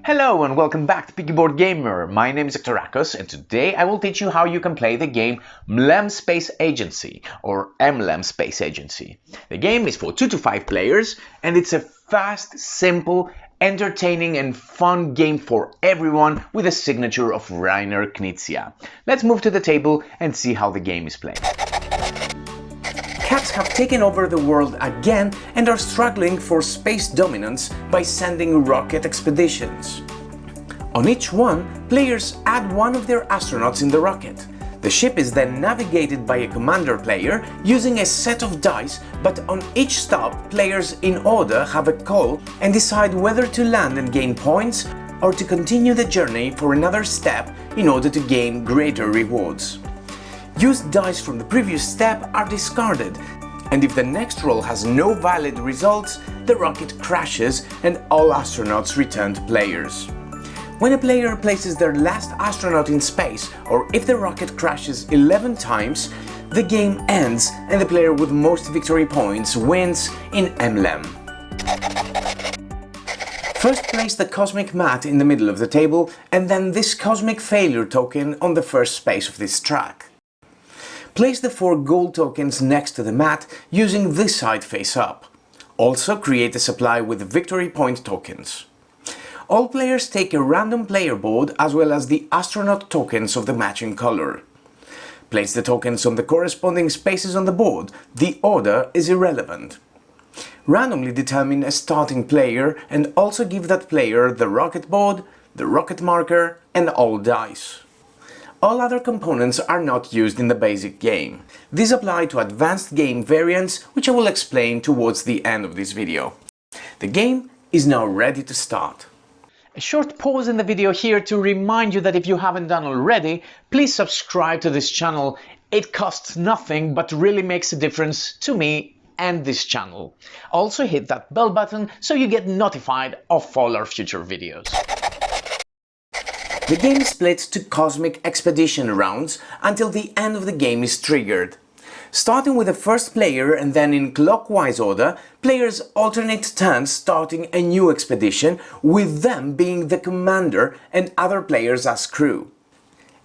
Hello and welcome back to Peaky Boardgamer. My name is Aktarakos and today I will teach you how you can play the game Mlem Space Agency or Mlem Space Agency. The game is for 2 to 5 players and it's a fast, simple, entertaining and fun game for everyone with a signature of Rainer Knizia. Let's move to the table and see how the game is played. Cats have taken over the world again and are struggling for space dominance by sending rocket expeditions. On each one, players add one of their astronauts in the rocket. The ship is then navigated by a commander player using a set of dice, but on each stop, players in order have a call and decide whether to land and gain points or to continue the journey for another step in order to gain greater rewards. Used dice from the previous step are discarded, and if the next roll has no valid results, the rocket crashes and all astronauts return to players. When a player places their last astronaut in space, or if the rocket crashes 11 times, the game ends and the player with most victory points wins in Mlem. First, place the cosmic mat in the middle of the table and then this cosmic failure token on the first space of this track. Place the 4 gold tokens next to the mat using this side face up. Also create a supply with victory point tokens. All players take a random player board as well as the astronaut tokens of the matching color. Place the tokens on the corresponding spaces on the board. The order is irrelevant. Randomly determine a starting player and also give that player the rocket board, the rocket marker and all dice. All other components are not used in the basic game. These apply to advanced game variants, which I will explain towards the end of this video. The game is now ready to start. A short pause in the video here to remind you that if you haven't done already, please subscribe to this channel. It costs nothing but really makes a difference to me and this channel. Also hit that bell button so you get notified of all our future videos. The game splits to cosmic expedition rounds until the end of the game is triggered. Starting with the first player and then in clockwise order, players alternate turns starting a new expedition, with them being the commander and other players as crew.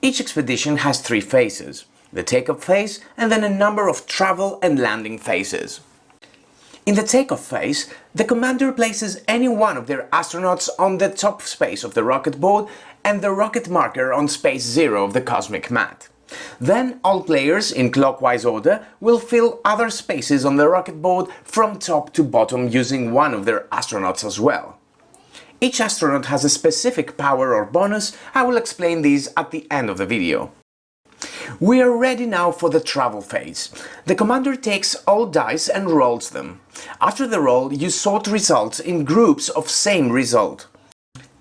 Each expedition has 3 phases, the take-off phase and then a number of travel and landing phases. In the take-off phase, the commander places any one of their astronauts on the top space of the rocket board and the rocket marker on space 0 of the cosmic mat. Then all players, in clockwise order, will fill other spaces on the rocket board from top to bottom using one of their astronauts as well. Each astronaut has a specific power or bonus. I will explain these at the end of the video. We are ready now for the travel phase. The commander takes all dice and rolls them. After the roll, you sort results in groups of same result.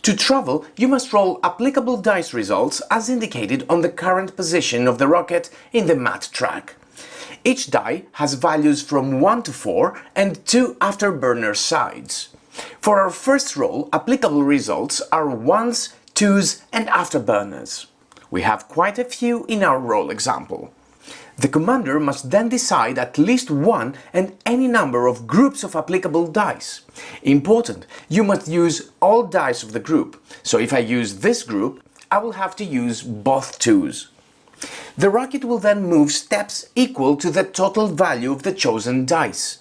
To travel, you must roll applicable dice results as indicated on the current position of the rocket in the mat track. Each die has values from 1 to 4 and 2 afterburner sides. For our first roll, applicable results are 1s, 2s and afterburners. We have quite a few in our roll example. The commander must then decide at least one and any number of groups of applicable dice. Important, you must use all dice of the group, so if I use this group, I will have to use both 2s. The rocket will then move steps equal to the total value of the chosen dice.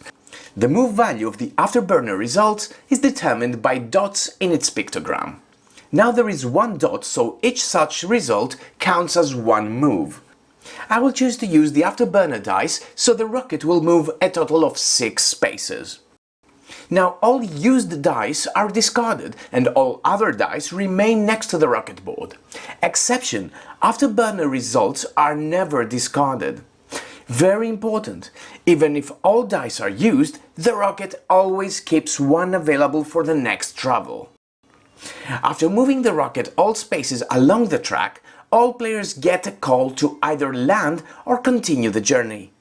The move value of the afterburner results is determined by dots in its pictogram. Now there is 1 dot, so each such result counts as 1 move. I will choose to use the afterburner dice, so the rocket will move a total of 6 spaces. Now all used dice are discarded and all other dice remain next to the rocket board. Exception: afterburner results are never discarded. Very important, even if all dice are used, the rocket always keeps 1 available for the next travel. After moving the rocket all spaces along the track, all players get a call to either land or continue the journey.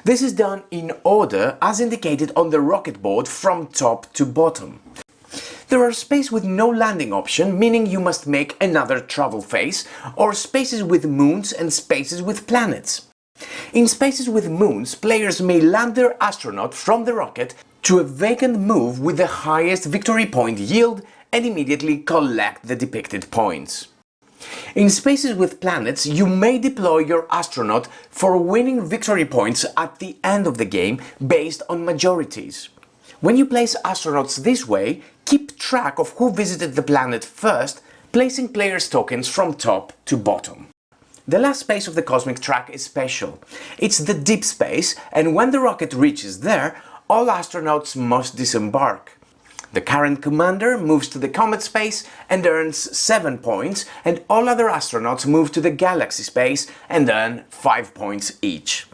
This is done in order as indicated on the rocket board from top to bottom. There are spaces with no landing option, meaning you must make another travel phase, or spaces with moons and spaces with planets. In spaces with moons, players may land their astronaut from the rocket to a vacant move with the highest victory point yield and immediately collect the depicted points. In spaces with planets, you may deploy your astronaut for winning victory points at the end of the game based on majorities. When you place astronauts this way, keep track of who visited the planet first, placing players' tokens from top to bottom. The last space of the cosmic track is special. It's the deep space, and when the rocket reaches there, all astronauts must disembark. The current commander moves to the comet space and earns 7 points, and all other astronauts move to the galaxy space and earn 5 points each.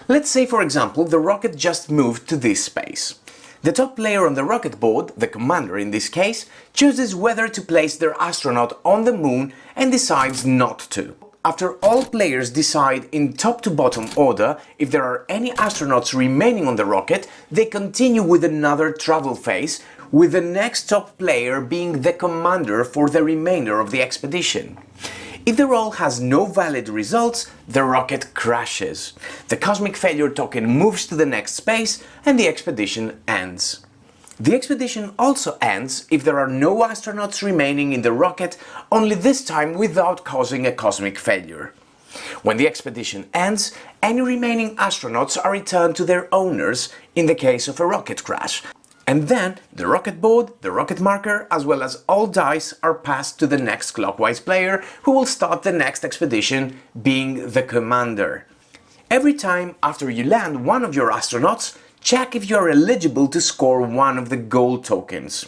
Let's say, for example, the rocket just moved to this space. The top player on the rocket board, the commander in this case, chooses whether to place their astronaut on the moon and decides not to. After all players decide in top to bottom order if there are any astronauts remaining on the rocket, they continue with another travel phase, with the next top player being the commander for the remainder of the expedition. If the roll has no valid results, the rocket crashes. The cosmic failure token moves to the next space and the expedition ends. The expedition also ends if there are no astronauts remaining in the rocket, only this time without causing a cosmic failure. When the expedition ends, any remaining astronauts are returned to their owners in the case of a rocket crash. And then the rocket board, the rocket marker, as well as all dice are passed to the next clockwise player, who will start the next expedition, being the commander. Every time after you land one of your astronauts, check if you are eligible to score one of the gold tokens.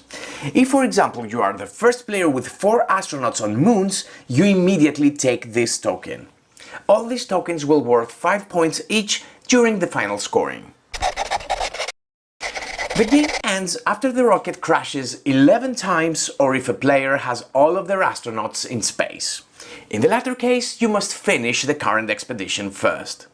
If, for example, you are the first player with 4 astronauts on moons, you immediately take this token. All these tokens will worth 5 points each during the final scoring. The game ends after the rocket crashes 11 times or if a player has all of their astronauts in space. In the latter case, you must finish the current expedition first.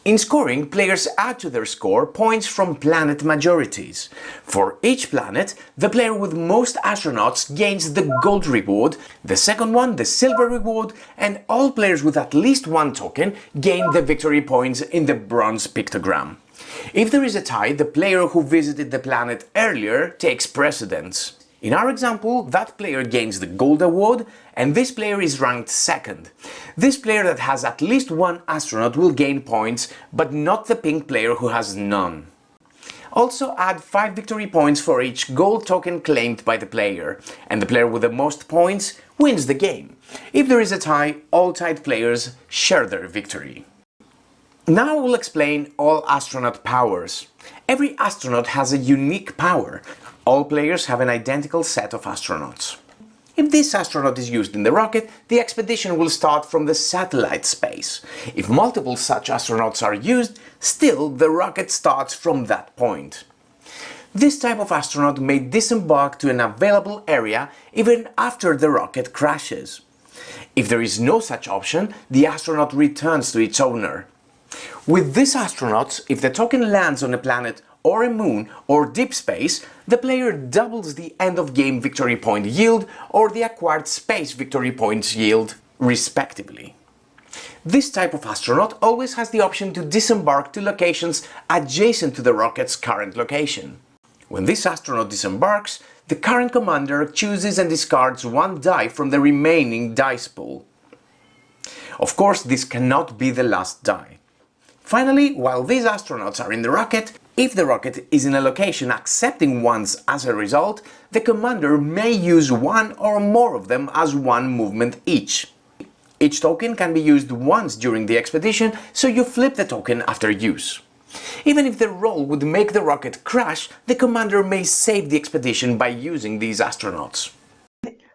In scoring, players add to their score points from planet majorities. For each planet, the player with most astronauts gains the gold reward, the second one the silver reward, and all players with at least 1 token gain the victory points in the bronze pictogram. If there is a tie, the player who visited the planet earlier takes precedence. In our example, that player gains the gold award, and this player is ranked second. This player that has at least 1 astronaut will gain points, but not the pink player who has none. Also add 5 victory points for each gold token claimed by the player, and the player with the most points wins the game. If there is a tie, all tied players share their victory. Now I will explain all astronaut powers. Every astronaut has a unique power. All players have an identical set of astronauts. If this astronaut is used in the rocket, the expedition will start from the satellite space. If multiple such astronauts are used, still the rocket starts from that point. This type of astronaut may disembark to an available area even after the rocket crashes. If there is no such option, the astronaut returns to its owner. With this astronaut, if the token lands on a planet or a moon or deep space, the player doubles the end of game victory point yield or the acquired space victory points yield, respectively. This type of astronaut always has the option to disembark to locations adjacent to the rocket's current location. When this astronaut disembarks, the current commander chooses and discards 1 die from the remaining dice pool. Of course, this cannot be the last die. Finally, while these astronauts are in the rocket, if the rocket is in a location accepting ones as a result, the commander may use 1 or more of them as 1 movement each. Each token can be used once during the expedition, so you flip the token after use. Even if the roll would make the rocket crash, the commander may save the expedition by using these astronauts.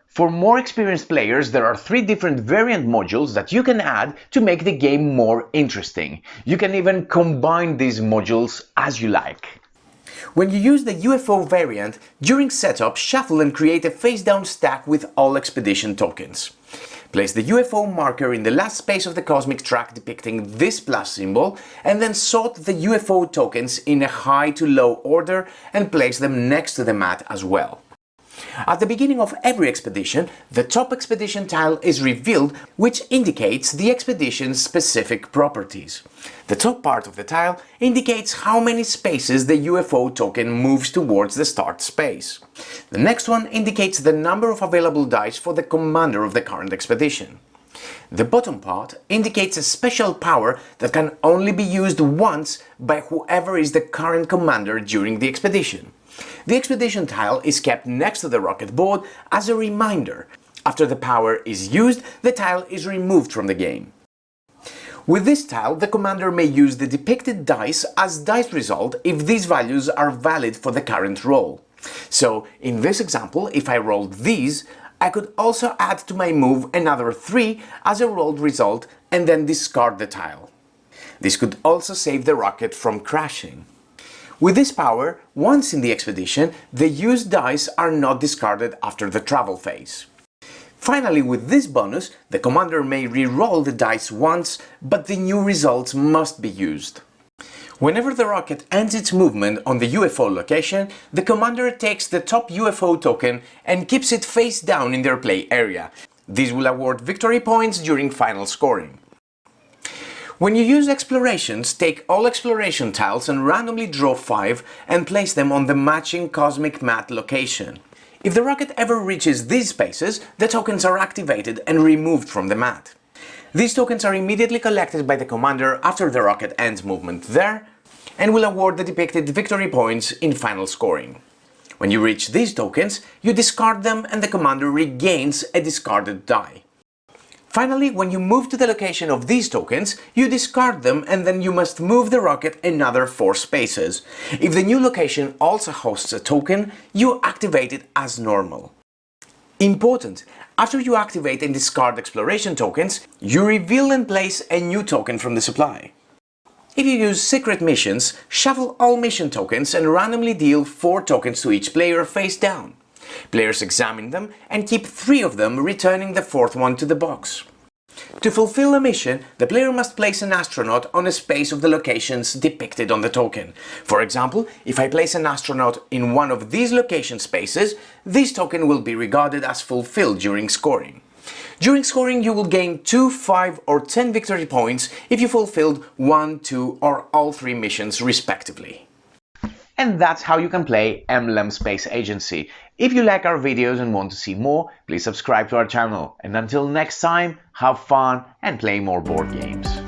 For more experienced players, there are 3 different variant modules that you can add to make the game more interesting. You can even combine these modules as you like. When you use the UFO variant, during setup, shuffle and create a face-down stack with all expedition tokens. Place the UFO marker in the last space of the cosmic track depicting this plus symbol, and then sort the UFO tokens in a high to low order and place them next to the mat as well. At the beginning of every expedition, the top expedition tile is revealed, which indicates the expedition's specific properties. The top part of the tile indicates how many spaces the UFO token moves towards the start space. The next one indicates the number of available dice for the commander of the current expedition. The bottom part indicates a special power that can only be used once by whoever is the current commander during the expedition. The expedition tile is kept next to the rocket board as a reminder. After the power is used, the tile is removed from the game. With this tile, the commander may use the depicted dice as dice result if these values are valid for the current roll. So, in this example, if I rolled these, I could also add to my move another 3 as a rolled result and then discard the tile. This could also save the rocket from crashing. With this power, once in the expedition, the used dice are not discarded after the travel phase. Finally, with this bonus, the commander may re-roll the dice once, but the new results must be used. Whenever the rocket ends its movement on the UFO location, the commander takes the top UFO token and keeps it face down in their play area. This will award victory points during final scoring. When you use explorations, take all exploration tiles and randomly draw 5 and place them on the matching cosmic mat location. If the rocket ever reaches these spaces, the tokens are activated and removed from the mat. These tokens are immediately collected by the commander after the rocket ends movement there and will award the depicted victory points in final scoring. When you reach these tokens, you discard them and the commander regains a discarded die. Finally, when you move to the location of these tokens, you discard them and then you must move the rocket another 4 spaces. If the new location also hosts a token, you activate it as normal. Important! After you activate and discard exploration tokens, you reveal and place a new token from the supply. If you use secret missions, shuffle all mission tokens and randomly deal 4 tokens to each player face down. Players examine them and keep 3 of them, returning the 4th one to the box. To fulfill a mission, the player must place an astronaut on a space of the locations depicted on the token. For example, if I place an astronaut in one of these location spaces, this token will be regarded as fulfilled during scoring. During scoring, you will gain 2, 5 or 10 victory points if you fulfilled 1, 2 or all 3 missions respectively. And that's how you can play Mlem Space Agency. If you like our videos and want to see more, please subscribe to our channel. And until next time, have fun and play more board games.